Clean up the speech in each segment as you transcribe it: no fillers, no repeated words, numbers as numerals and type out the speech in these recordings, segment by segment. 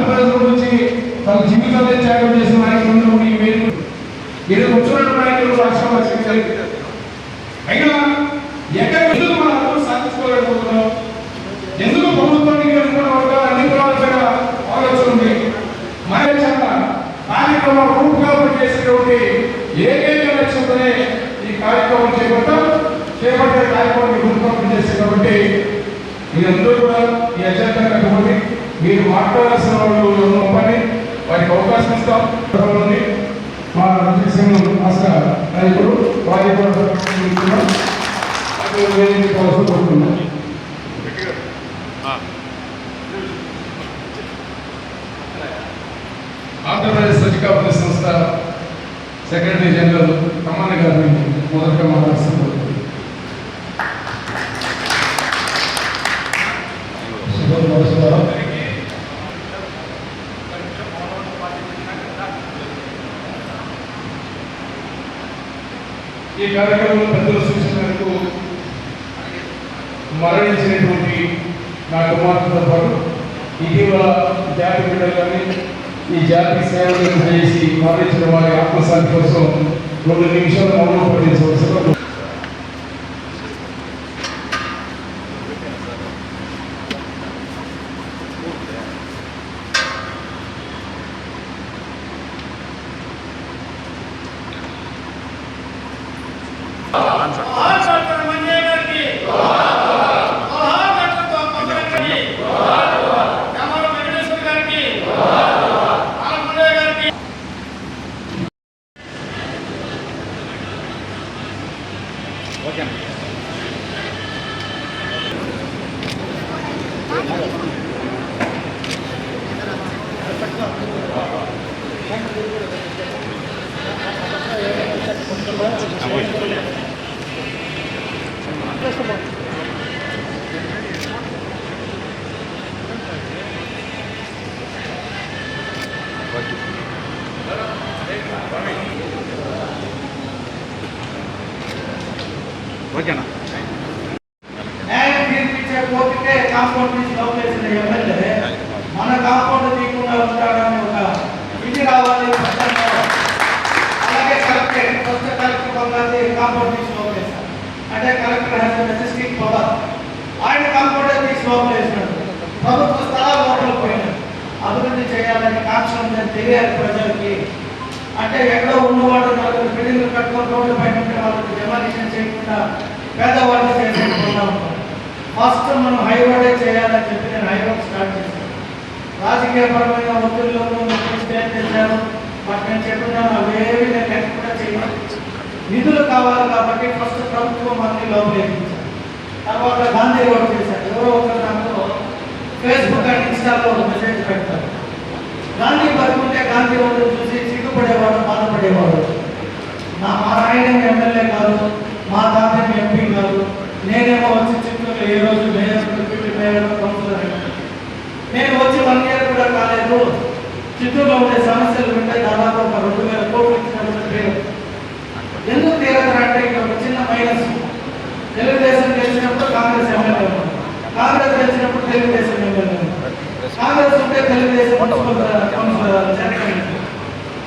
ప్రజల నుంచి తమ జీవితాన్ని త్యాగం చేసిన నాయకులు ఈ వేదిక ఇది కూర్చున్న నాయకులు రాష్ట్రంలో శక్తి అయినా ఎక్కడ ఎందుకు మనం అందరూ సాధించుకోలేకపోతున్నాం? ఎందుకు ప్రభుత్వానికి అన్ని కులాలుగా ఆలోచన ఉంది? మన కార్యక్రమం రూపకల్పన చేసేటువంటి ఏకైక లక్ష్యంతోనే ఈ కార్యక్రమం చేపట్టే కార్యక్రమాన్ని రూపకల్పన చేశారు. కాబట్టి మీరందరూ కూడా ఈ అజెండా కట్టుబడి మీరు మాట్లాడాల్సిన వాళ్ళు పని వారికి అవకాశం ఇస్తాం. మా రంజిత్ రాష్ట్ర నాయకుడు వారి కోరుతున్నాం. ఆంధ్రప్రదేశ్ సచికాపతి సంస్థ సెక్రటరీ జనరల్ రమణ గారిని మొదటగా మాట్లాడుతున్నారు. ఈ కార్యక్రమంలో పెద్దల సూచన మేరకు మరణించినటువంటి నా కుమార్తెతో పాటు ఇటీవల జాతి బిడ్డలు కానీ ఈ జాతి సేవలు చేసి మరణించిన వారి ఆత్మశాంతి కోసం 2 నిమిషాలు మౌనం పట్టించవలసిన ఓకేనా? కోర్టుకే కాంపౌండ్ తీసి లోపలేసిన ఎమ్మెల్యే మన కాంపౌండ్ తీయకుండా ఉంటాడని ఒక ఇది రావాలి. అలాగే కలెక్టర్ ఫస్ట్ కలెక్టర్ కొంతమంది కాంపౌండ్ తీసి లోపలేశారు. అంటే కలెక్టర్ హ్యాస్ అసిస్టింగ్ పవర్. ఆయన కాంపౌండ్ తీసి లోపలేసినాడు. ప్రభుత్వ స్థలాలు లోపల పోయినాడు. అభివృద్ధి చేయాలని కాంక్ష ఉందని తెలియాలి ప్రజలకి. అంటే ఎక్కడో ఉన్నవాడు 4 బిల్డింగ్లు కట్టుకొని రోడ్డు పైన ఉంటే వాళ్ళకి డెమాలిషన్ చేయకుండా పేదవాళ్ళు చేసుకుంటూ ఉంటారు. ఫస్ట్ మనం హైరోడే చేయాలని చెప్పి నేను హైరోడ్ స్టార్ట్ చేశాను. రాజకీయపరమైన ఒత్తిడిలోనూ స్టేట్ చేశాను. బట్ నేను చెప్తున్నాను అవేవి నేను లెక్క కూడా చేయాలి. నిధులు కావాలి కాబట్టి ఫస్ట్ ప్రభుత్వం అన్ని లోపలేపించాను. తర్వాత గాంధీ రోడ్ చేశాను. ఎవరో ఒకరు దాంట్లో ఫేస్బుక్ అండ్ ఇన్స్టాలో మెసేజ్ పెడతారు. గాంధీ బతుకుంటే గాంధీ రోడ్డు చూసి సిగ్గుపడేవాడు, బాధపడేవాడు. మా నాయన ఎమ్మెల్యే కాదు, మా తాత ఎంపీ కాదు. నేనేమో వచ్చి చిత్తూరు ఏ రోజు మేయర్ కౌన్సిలర్ అయినా నేను వచ్చి 1 ఇయర్ కూడా కాలేదు. చిత్తూరులో ఉండే సమస్యలు ఉంటే దాదాపు ఒక 2000 కోట్లు ఇచ్చినటువంటి పేరు ఎందుకు తీరతారంటే ఇక్కడ ఒక చిన్న మైనస్. తెలుగుదేశం గెలిచినప్పుడు కాంగ్రెస్ ఎమ్మెల్యే ఉన్నారు, కాంగ్రెస్ గెలిచినప్పుడు తెలుగుదేశం ఎమ్మెల్యే ఉన్నారు. కాంగ్రెస్ ఉంటే తెలుగుదేశం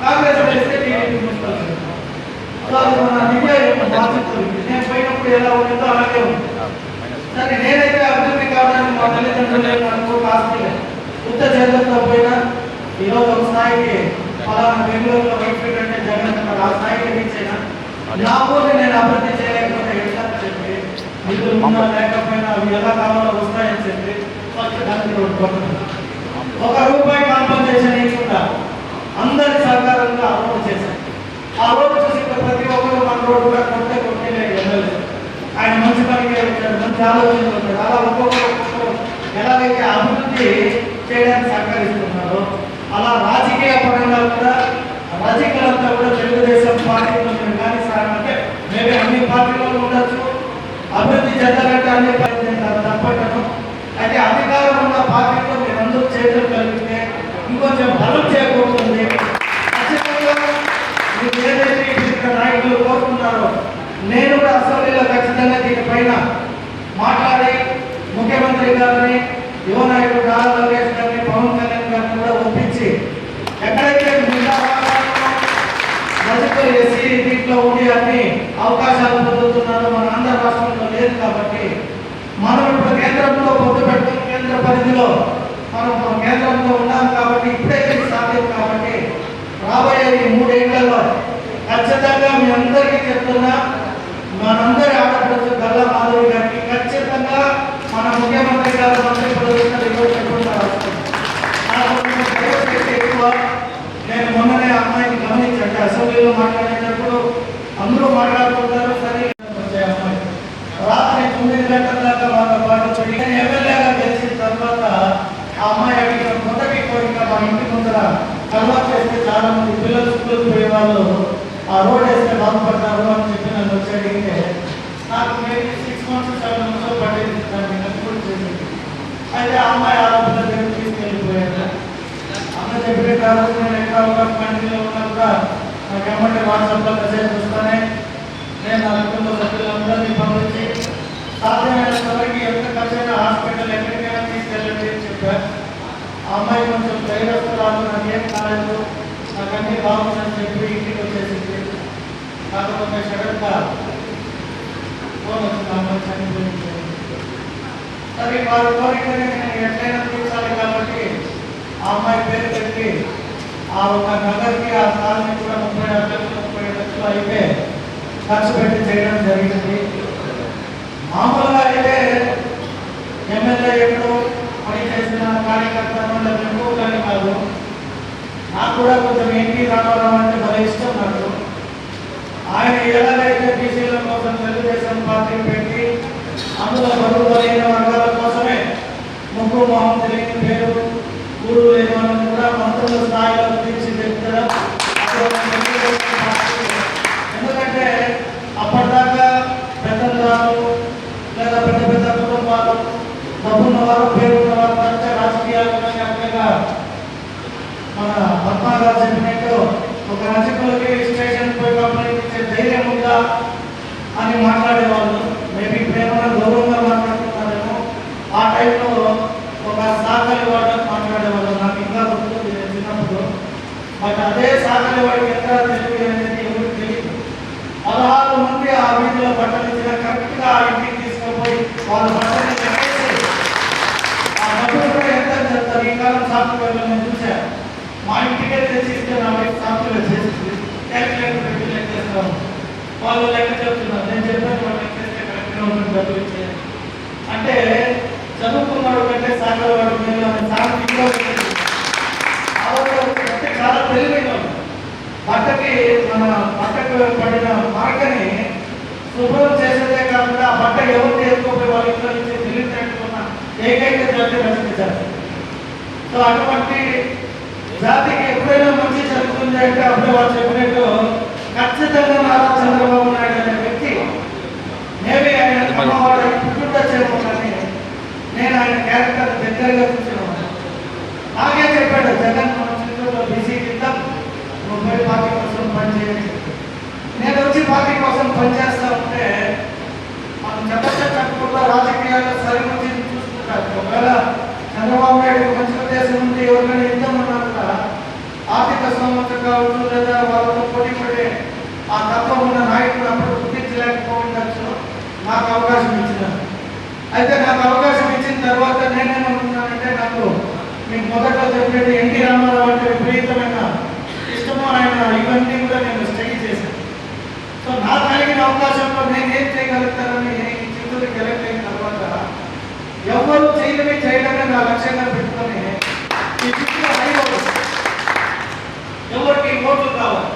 కాంగ్రెస్ గెలిస్తే టీడీపీ మున్సిపల్. నేను పోయినప్పుడు ఎలా ఉంటుందో అలాగే ఉంది. సరే నేనైతే అభివృద్ధి కావడానికి మా తల్లిదండ్రులు ఆస్తి ఉత్త చేతులతో పోయినా ఈరోజు ఒక స్థాయికి ఫలానా బెంగళూరులో వైఫ్ అంటే జగన్ ఆ స్థాయికి రీచ్ అయినా నా ఊరిని నేను అభివృద్ధి చేయలేకపోతే ఎట్లా చెప్పి నిధులు ఉన్నా లేకపోయినా అవి ఎలా కావాలో వస్తాయని చెప్పి ఫస్ట్ గాంధీ రోడ్ కొట్టుకున్నాను. 1 రూపాయి కాంపన్సేషన్ ఇవ్వకుండా అందరి సహకారంగా ఆ రోడ్డు చేశాను. ఆ రోడ్డు చూసి ప్రతి ఒక్కరు మన రోడ్డు కూడా కొట్టలేదు ఎమ్మెల్యే. ఆయన మంచి పనికి వచ్చాడు, మంచి ఆలోచనలు వచ్చాడు. అలా ఒక్కొక్కరు ఎలాగైతే అభివృద్ధి చేయడానికి సహకరిస్తున్నారో అలా రాజకీయ పరంగా కూడా రాజకీయాలంతా కూడా తెలుగుదేశం పార్టీలో మేము కానీ సార్ అంటే మేమే అన్ని పార్టీలో ఉండొచ్చు. అభివృద్ధి చెందాలంటే అన్ని తప్పటను. అయితే అధికారం ఉన్న పార్టీలో మీరందరూ చేయడం కలిగితే ఇంకొంచెం బలం చేకూరుతుంది. ఖచ్చితంగా మీరు ఏదైతే ఇక్కడ నాయకులు కోరుతున్నారో నేను కూడా అసెంబ్లీలో ఖచ్చితంగా దీనిపైన మాట్లాడి ముఖ్యమంత్రి గారిని యువ నాయకుడు నారా లోకేష్ గారిని పవన్ కళ్యాణ్ గారిని కూడా అందరూ ఎస్సీ దీంట్లో ఉండి అన్ని అవకాశాలు పొందుతున్నారు. మన ఆంధ్ర రాష్ట్రంలో లేదు కాబట్టి మనం ఇప్పుడు కేంద్రంలో పొందు పెట్టుకుని కేంద్ర పరిధిలో మనం కేంద్రంలో ఉన్నాం కాబట్టి ఇప్పుడే ఇది సాధ్యం. కాబట్టి రాబోయే ఈ 3 ఏళ్లలో ఖచ్చితంగా మీ అందరికీ చెప్తున్నా, మనందరి ఆడపడుచు గల్లా మాధవి గారికి ఖచ్చితంగా మన ముఖ్యమంత్రి గారు మంత్రి పదవి ఎక్కువ. నేను మొన్ననే అమ్మాయిని గమనించండి, అసెంబ్లీలో మాట్లాడేటప్పుడు అందరూ మాట్లాడుకుంటారు. సరే వచ్చే అమ్మాయి రాత్రి 9 గంటల దాకా వాళ్ళ పాటు ఎమ్మెల్యేగా గెలిచిన తర్వాత ఆ అమ్మాయి అడిగిన మొదటి కోరిక మా ఇంటి ముందర కల్వా చేస్తే చాలా మంది పిల్లలు స్కూల్కి పోయే వాళ్ళు ఆ రోడ్ వేస్తే బాగుపడతారు అని చెప్పి నన్ను వచ్చి అడిగితే నాకు మేబీ 6 months 7 months పట్టింది దాన్ని కట్టుబడి చేసింది. అయితే ఆ అమ్మాయి ఆరోపణ దగ్గర తీసుకెళ్ళిపోయాను. అమ్మ చెప్పిన కాదు నేను ఎక్కడ ఒక కంట్రీలో ఉన్నా కూడా నాకు ఎమ్మెల్యే వాట్సాప్లో మెసేజ్ వస్తానే నేను నా కుటుంబ సభ్యులందరినీ పంపించి సాధ్యమైనంత వరకు ఎంత ఖర్చైనా హాస్పిటల్ ఎక్కడికైనా తీసుకెళ్ళండి అని చెప్పాను. ఆ అమ్మాయి కొంచెం ధైర్యస్తురాలు, నాకేం కాలేదు, నాకు అన్నీ బాగుందని చెప్పి ఇంటికి వచ్చేసింది. కాకపోతే సడన్గా ఫోన్ వచ్చింది, అమ్మాయి చనిపోయింది. సరే వారి కోరికని నేను ఎట్లయినా తీర్చాలి కాబట్టి ఆ అమ్మాయి పేరు పెట్టి ఆ ఒక నగర్కి ఆ కాలనీ కూడా 36 లక్షలు 37 లక్షలు అయితే ఖర్చు పెట్టి చేయడం జరిగింది. మామూలుగా అయితే ఎమ్మెల్యే ఎప్పుడు పని చేసిన కార్యకర్తలు ఎక్కువగానే కాదు. నాకు కూడా కొంచెం ఎన్టీ రామారావు అంటే భలే ఇష్టం. నాకు ఆయన ఎలాగైతే బీసీల కోసం తెలుగుదేశం పార్టీ పెట్టి అందులో బరువు బలైన వర్గాల కోసమే ముక్కు మొహం తెలియని పేరు ఊరు లేని వాళ్ళని కూడా మంత్రుల స్థాయిలో తీర్చిదిద్దడం. ఎందుకంటే అప్పటిదాకా పెద్దలు లేదా పెద్ద పెద్ద కుటుంబాలు డబ్బున్న వారు పేరున్న వారు తరచ రాజకీయాలు ముఖ్యంగా మన పద్మా గారు చెప్పినట్టు ఒక రచకులకి స్టేషన్ పోయి కంప్లైంట్ ఇచ్చే ధైర్యం ఉందా అని మాట్లాడేవాళ్ళు. మేబీ ప్రేమగా గౌరవంగా మాట్లాడుతున్నారేమో. ఆ టైంలో ఒక సాకలి వాడు మాట్లాడేవాళ్ళు. నాకు ఇంకా గుర్తుంది చిన్నప్పుడు. బట్ అదే సాకలి వాడికి ఎంత తెలివి అనేది ఎవరికి తెలియదు. 16 మంది ఆ వీధిలో బట్టలు ఇచ్చిన కరెక్ట్గా ఆ ఇంటికి తీసుకుపోయి వాళ్ళ బట్టలు ఆ డబ్బులు కూడా ఎంత చెప్తారు. ఈ కాలం సాఫ్ట్వేర్లో నేను చూశాను. మా ఇంటికే తెచ్చి ఇస్తే నా వైపు సాఫ్ట్వేర్ చేసింది, క్యాల్కులేటర్ పెట్టి లెక్క చేస్తాను. వాళ్ళు లెక్క చెప్తున్నారు, నేను చెప్పాను వాళ్ళు లెక్క చేస్తే కరెక్ట్గా ఉంటుంది డబ్బులు ఇచ్చేది. అంటే చదువుకున్నాడు కంటే సాగల వాడు మీరు అనే సాగు అంటే చాలా తెలివైన బట్టకి మన బట్టకు పడిన మార్గని శుభ్రం చేసేదే కాకుండా ఆ బట్ట ఎవరిని ఎత్తుకోపోయి వాళ్ళ ఇంట్లో నుంచి తెలియనట్టుకున్న ఏకైక జాతి రచించారు. సో అటువంటి జాతికి ఎప్పుడైనా మంచి జరుగుతుంది అంటే అప్పుడే వాళ్ళు చెప్పినట్టు ఖచ్చితంగా నారా చంద్రబాబు నాయుడు అనే వ్యక్తి మేబీ ఆయన అమ్మవాడు పుట్టుండొచ్చేమో కానీ నేను ఆయన క్యారెక్టర్ దగ్గరగా చూసినాను. నాకే చెప్పాడు, జగన్ మన చిత్తూరులో బీసీ కింద 30-40% పనిచేయండి. నేను వచ్చి పార్టీ కోసం పనిచేస్తా ఉంటే మనం చెప్పకుండా రాజకీయాల్లో సరిమంచి చూసుకుంటారు. ఒకవేళ చంద్రబాబు నాయుడు మంచి ఉద్దేశం ఉంది, ఎవరికైనా ఇద్దామన్నా కూడా ఆర్థిక స్తోమత కావచ్చు లేదా వాళ్ళతో పోటీ పడే ఆ తత్వం ఉన్న నాయకుడు అప్పుడు గుర్తించలేకపోవచ్చు. నాకు అవకాశం ఇచ్చినారు. అయితే నాకు అవకాశం ఇచ్చిన తర్వాత నేనేమనుకున్నానంటే నాకు మీకు మొదట్లో చెప్పేది ఎన్టీ రామారావు అంటే విపరీతమైన ఇష్టము. ఆయన ఇవన్నీ కూడా నేను స్టడీ చేశాను. సో నాకు కలిగిన అవకాశంలో నేను ఏం చేయగలుగుతానని చిత్తూరుకి ఎలక్ట్ అయిన తర్వాత ఎవరు చేయడమే నా లక్ష్యంగా పెట్టుకొని ఈ చిత్తూరు హైకోర్టు ఎవరికి ఓట్లు కావాలి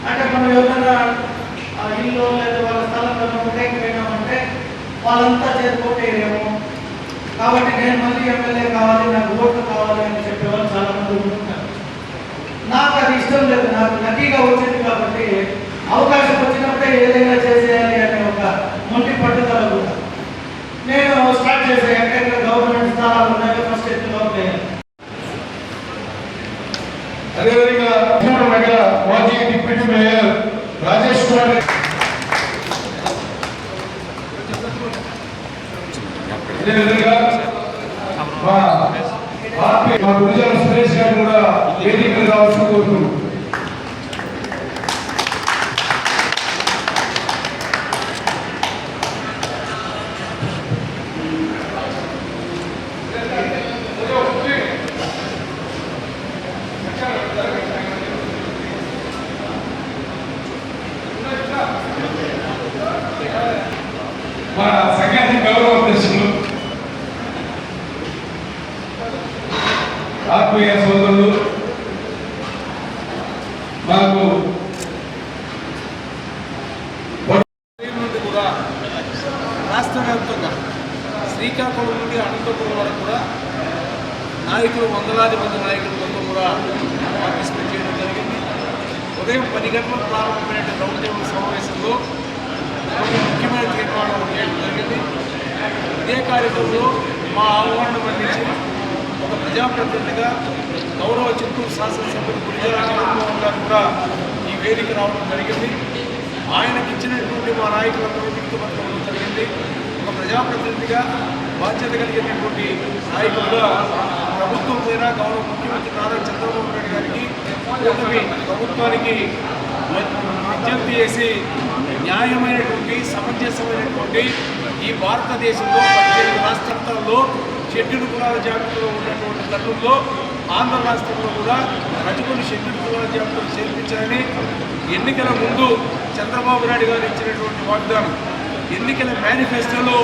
అంటే మనం ఎవరైనా ఇల్లు లేదా వాళ్ళ స్థలంలో పోయినామంటే వాళ్ళంతా చేరుకోటేరేమో. కాబట్టి నేను మళ్ళీ ఎమ్మెల్యే కావాలి, నాకు ఓట్లు కావాలి అని చెప్పేవాళ్ళు చాలా మంది ఉంటున్నారు. నాకు అది ఇష్టం లేదు. నాకు లక్కీగా వచ్చింది కాబట్టి అవకాశం వచ్చినప్పుడే ఏదైనా చేసేయాలి అనే ఒక మొండి పట్టుదల కూడా నేను స్టార్ట్ చేశాను. ఎక్కడెక్కడ గవర్నమెంట్ స్థానాలు ఉన్నాయో ఫస్ట్ ఎత్తులో చేయాలి. అదేవిధంగా నగర మాజీ డిప్యూటీ మేయర్ రాజేష్ కుమార్ అదేవిధంగా మా గురుజన సురేష్ గారు కూడా వేదిక రావాల్సి కోరుతున్నాం. మా సంఘానికి గౌరవ అధ్యక్షులు ఆత్మీయ సోదరులు మాకు నుండి కూడా రాష్ట్ర వ్యాప్తంగా శ్రీకాకుళం నుండి అనంతపురం వరకు కూడా నాయకులు వందలాది మంది నాయకులు మొత్తం కూడా పార్టిసిపేట్ చేయడం జరిగింది. ఉదయం 10 గంటలకు ప్రారంభమైన రౌండ్ టేబుల్ సమావేశంలో కొన్ని ముఖ్యమైన తీర్మానాలు చేయడం జరిగింది. ఇదే కార్యక్రమంలో మా ఆహ్వానం అందించి ఒక ప్రజాప్రతినిధిగా గౌరవ చిత్తూరు శాసనసభ్యులు గురిజాల జగన్మోహన్ గారు కూడా ఈ వేదిక రావడం జరిగింది. ఆయనకి ఇచ్చినటువంటి మా నాయకులందరూ వ్యక్తిపత్రం జరిగింది. ఒక ప్రజాప్రతినిధిగా బాధ్యత కలిగినటువంటి నాయకులుగా ప్రభుత్వం పైన గౌరవ ముఖ్యమంత్రి నారా చంద్రబాబు నాయుడు గారికి కూటమి ప్రభుత్వానికి విజ్ఞప్తి చేసి న్యాయమైనటువంటి సమంజసమైనటువంటి ఈ భారతదేశంలో 17 రాష్ట్రాల్లో షెడ్యూల్ కులాల జాబితాలో ఉన్నటువంటి తరుణంలో ఆంధ్ర రాష్ట్రంలో కూడా రజకులు షెడ్యూల్ కులాల జాబితాలు చేర్పించాలని ఎన్నికల ముందు చంద్రబాబు నాయుడు గారు ఇచ్చినటువంటి వాగ్దానం, ఎన్నికల మేనిఫెస్టోలో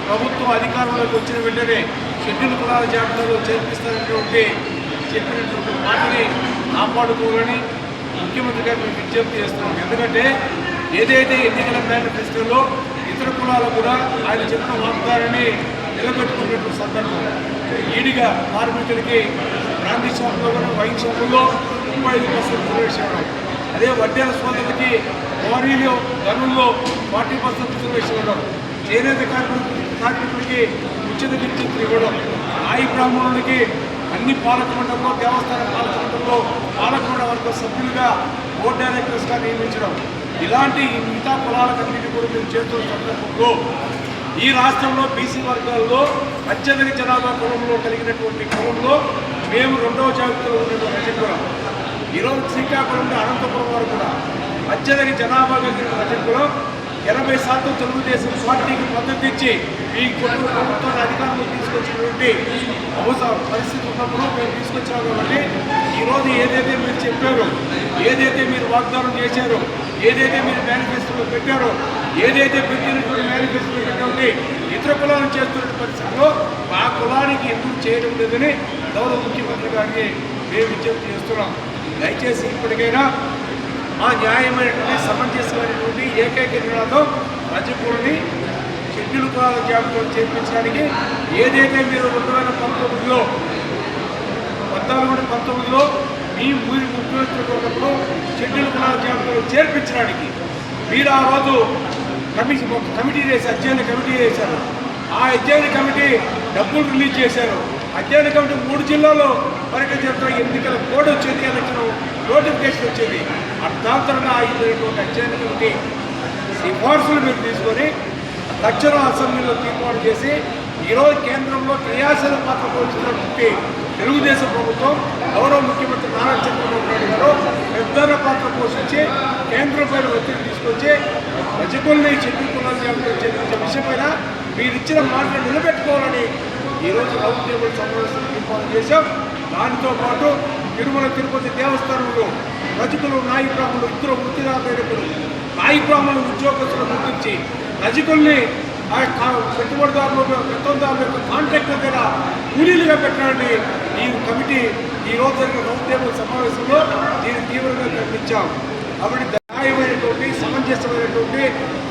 ప్రభుత్వం అధికారంలోకి వచ్చిన వెంటనే షెడ్యూల్ కులాల జాబితాలో చేర్పిస్తారనేటువంటి చెప్పినటువంటి మాటని కాపాడుకోవాలని ముఖ్యమంత్రి గారు మేము విజ్ఞప్తి చేస్తున్నాం. ఎందుకంటే ఏదైతే ఎన్నికల మేనిఫెస్టోలో ఇతర కులాలు కూడా ఆయన చెప్పిన వాగ్దానాన్ని నిలబెట్టుకున్నటువంటి సందర్భం, ఈడిగా కార్మికులకి బ్రాండీ షాపులో కూడా వైన్ షాపుల్లో 35% రిజర్వేషన్, అదే వడ్డేల సోదరులకి క్వారీలో గనుల్లో 40% రిజర్వేషన్ ఉండడం, చేనేత కార్మికులకి ఉచిత విద్యుత్ ఇవ్వడం, నాయి బ్రాహ్మణులకి అన్ని పాలక మండలంలో దేవస్థాన పాలక మండలంలో పాలకమండ వర్గ సభ్యులుగా బోర్డు డైరెక్టర్స్గా నియమించడం, ఇలాంటి మిగతా కులాలకన్నిటి కూడా మేము చేస్తున్న సందర్భంలో ఈ రాష్ట్రంలో బీసీ వర్గాల్లో అత్యధిక జనాభా కులంలో కలిగినటువంటి కులంలో మేము 2వ జాబితాలో ఉన్నటువంటి రజకులం. ఈరోజు శ్రీకాకుళం అనంతపురం వారు కూడా అత్యధిక జనాభా కలిగిన రజకులం 80% తెలుగుదేశం పార్టీకి మద్దతు ఇచ్చి ఈ ప్రభుత్వాన్ని అధికారంలో తీసుకొచ్చినటువంటి పరిస్థితి ఉన్నప్పుడు మేము తీసుకొచ్చాము. కాబట్టి ఈరోజు ఏదైతే మీరు చెప్పారో, ఏదైతే మీరు వాగ్దానం చేశారో, ఏదైతే మీరు మేనిఫెస్టోలో పెట్టారో, ఏదైతే పెట్టినటువంటి మేనిఫెస్టోలో పెట్టినటువంటి ఇతర కులాలను చేస్తున్న పరిస్థితుల్లో ఆ కులానికి ఎందుకు చేయడం లేదని గౌరవ ముఖ్యమంత్రి గారికి మేము విజ్ఞప్తి చేస్తున్నాం. దయచేసి ఇప్పటికైనా ఆ న్యాయమైనటువంటి సమంజసమైనటువంటి ఏకైక నినాదం రజకులని షెడ్యూల్ కులాల జాబితాలో చేర్పించడానికి ఏదైతే మీరు 2019లో 14-19లో మీరు ముఖ్యమంత్రి ఉన్నప్పుడు షెడ్యూల్ కులాల జాబితాలో చేర్పించడానికి మీరు ఆ రోజు కమిటీ చేసి అధ్యయన కమిటీ చేశారు. ఆ అధ్యయన కమిటీ డబ్బులు రిలీజ్ చేశారు. అధ్యయన కమిటీ 3 జిల్లాల్లో పర్యటించడంతో ఎన్నికల కోడ్ వచ్చింది, ఎలక్షన్ నోటిఫికేషన్ వచ్చింది. అర్థాంతరంగా అయిపోయినటువంటి అధ్యయన కమిటీ సిఫార్సులు మీరు తీసుకొని తక్షణం అసెంబ్లీలో తీర్మానం చేసి ఈరోజు కేంద్రంలో క్రియాశీల పాత్ర పోషిస్తున్నటువంటి తెలుగుదేశం ప్రభుత్వం గౌరవ ముఖ్యమంత్రి నారా చంద్రబాబు నాయుడు గారు పెద్దన పాత్ర పోషించి కేంద్రం పైన ఒత్తిడి తీసుకొచ్చి రజకుల్ని షెడ్యూల్ కులాల జాబితాలో చేర్పించే విషయమైనా మీరు ఇచ్చిన మాటను నిలబెట్టుకోవాలని ఈరోజు రౌండ్ టేబుల్ సమావేశం తీర్మానం చేశాం. దానితో పాటు తిరుమల తిరుపతి దేవస్థానంలో రజకులు నాయి బ్రాహ్మణులు ఇద్దరు వృత్తిగా పేరుకులు నాయి బ్రాహ్మణులు ఉద్యోగస్తులు గుర్తించి రజకుల్ని ఆ పెట్టుబడిదారులు పెత్తందారుల యొక్క కాంట్రాక్టర్ దగ్గర కూలీలుగా పెట్టాలని ఈ కమిటీ ఈ రోజు జరిగిన రౌండ్ టేబుల్ సమావేశంలో దీన్ని తీవ్రంగా ఖండించాం. కాబట్టి న్యాయమైనటువంటి సమంజసమైనటువంటి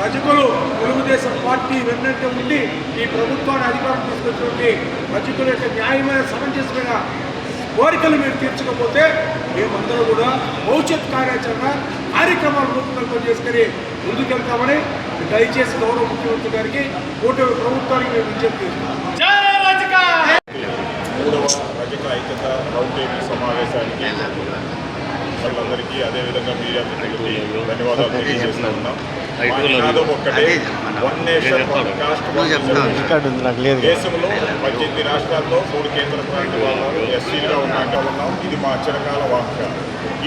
రజకులు తెలుగుదేశం పార్టీ వెన్నంటే ఉండి ఈ ప్రభుత్వాన్ని అధికారం తీసుకొచ్చినటువంటి రజకుల యొక్క న్యాయమైన సమంజసమైన కోరికలు మీరు తీర్చకపోతే మేమందరూ కూడా భవిష్యత్ కార్యక్రమాలు రూపకల్పన చేసుకుని ముందుకెళ్తామని దయచేసి గౌరవ ముఖ్యమంత్రి గారికి కూటమి ప్రభుత్వానికి మేము విజ్ఞప్తి చేస్తున్నాం. 3వ రజక ఐక్యత రౌండ్ టేబుల్ సమావేశానికి వాళ్ళందరికీ అదేవిధంగా మీడియా మిత్రులకి ధన్యవాదాలు తెలియజేస్తూ ఉన్నాం. మా నినాదం ఒక్కటే, one nation one cost one reservation. దేశంలో 18 రాష్ట్రాల్లో 3 కేంద్ర ప్రాంతాల్లో ఎస్సీలుగా ఉన్నాం. ఇది మా చిరకాల వాంఛ.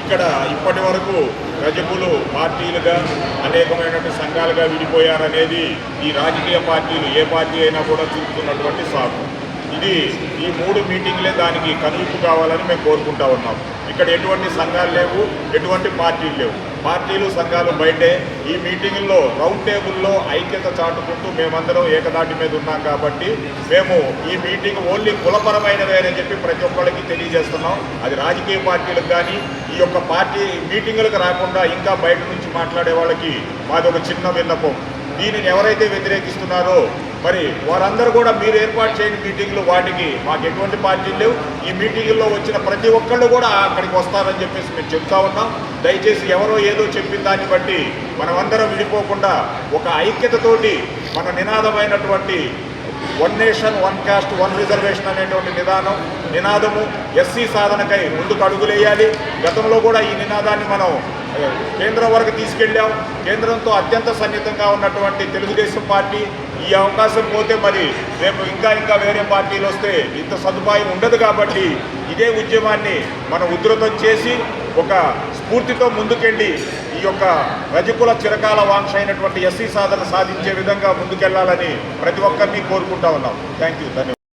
ఇక్కడ ఇప్పటి వరకు రజకులు పార్టీలుగా అనేకమైనటువంటి సంఘాలుగా విడిపోయారనేది ఈ రాజకీయ పార్టీలు ఏ పార్టీ అయినా కూడా చూపుతున్నటువంటి సాకు. ఇది ఈ 3 మీటింగ్లే దానికి కనువిప్పు కావాలని మేము కోరుకుంటా ఉన్నాం. ఇక్కడ ఎటువంటి సంఘాలు లేవు, ఎటువంటి పార్టీలు లేవు. పార్టీలు సంఘాలు బయటే ఈ మీటింగుల్లో రౌండ్ టేబుల్లో ఐక్యత చాటుకుంటూ మేమందరం ఏకదాటి మీద ఉన్నాం కాబట్టి మేము ఈ మీటింగ్ ఓన్లీ కులపరమైనదే అని చెప్పి ప్రతి ఒక్కరికి తెలియజేస్తున్నాం. అది రాజకీయ పార్టీలకు కానీ ఈ యొక్క పార్టీ మీటింగులకు రాకుండా ఇంకా బయట నుంచి మాట్లాడే వాళ్ళకి మాది ఒక చిన్న విన్నపం. దీనిని ఎవరైతే వ్యతిరేకిస్తున్నారో మరి వారందరూ కూడా మీరు ఏర్పాటు చేయని మీటింగ్లు వాటికి మాకు ఎటువంటి పార్టీలు లేవు. ఈ మీటింగుల్లో వచ్చిన ప్రతి ఒక్కళ్ళు కూడా అక్కడికి వస్తారని చెప్పేసి మేము చెప్తా ఉన్నాం. దయచేసి ఎవరో ఏదో చెప్పిన దాన్ని బట్టి మనమందరం విడిపోకుండా ఒక ఐక్యతతోటి మన నినాదమైనటువంటి one nation one caste one reservation అనేటువంటి నినాదము ఎస్సీ సాధనకై ముందుకు అడుగులేయాలి. గతంలో కూడా ఈ నినాదాన్ని మనం కేంద్రం వరకు తీసుకెళ్ళాం. కేంద్రంతో అత్యంత సన్నిహితంగా ఉన్నటువంటి తెలుగుదేశం పార్టీ ఈ అవకాశం పోతే మరి రేపు ఇంకా వేరే పార్టీలు వస్తే ఇంత సదుపాయం ఉండదు కాబట్టి ఇదే ఉద్యమాన్ని మనం ఉధృతం చేసి ఒక స్ఫూర్తితో ముందుకెళ్ళి ఈ యొక్క రజకుల చిరకాల వాంఛ అయినటువంటి ఎస్సీ సాధన సాధించే విధంగా ముందుకెళ్లాలని ప్రతి ఒక్కరిని కోరుకుంటా ఉన్నాం. Thank you. ధన్యవాదాలు.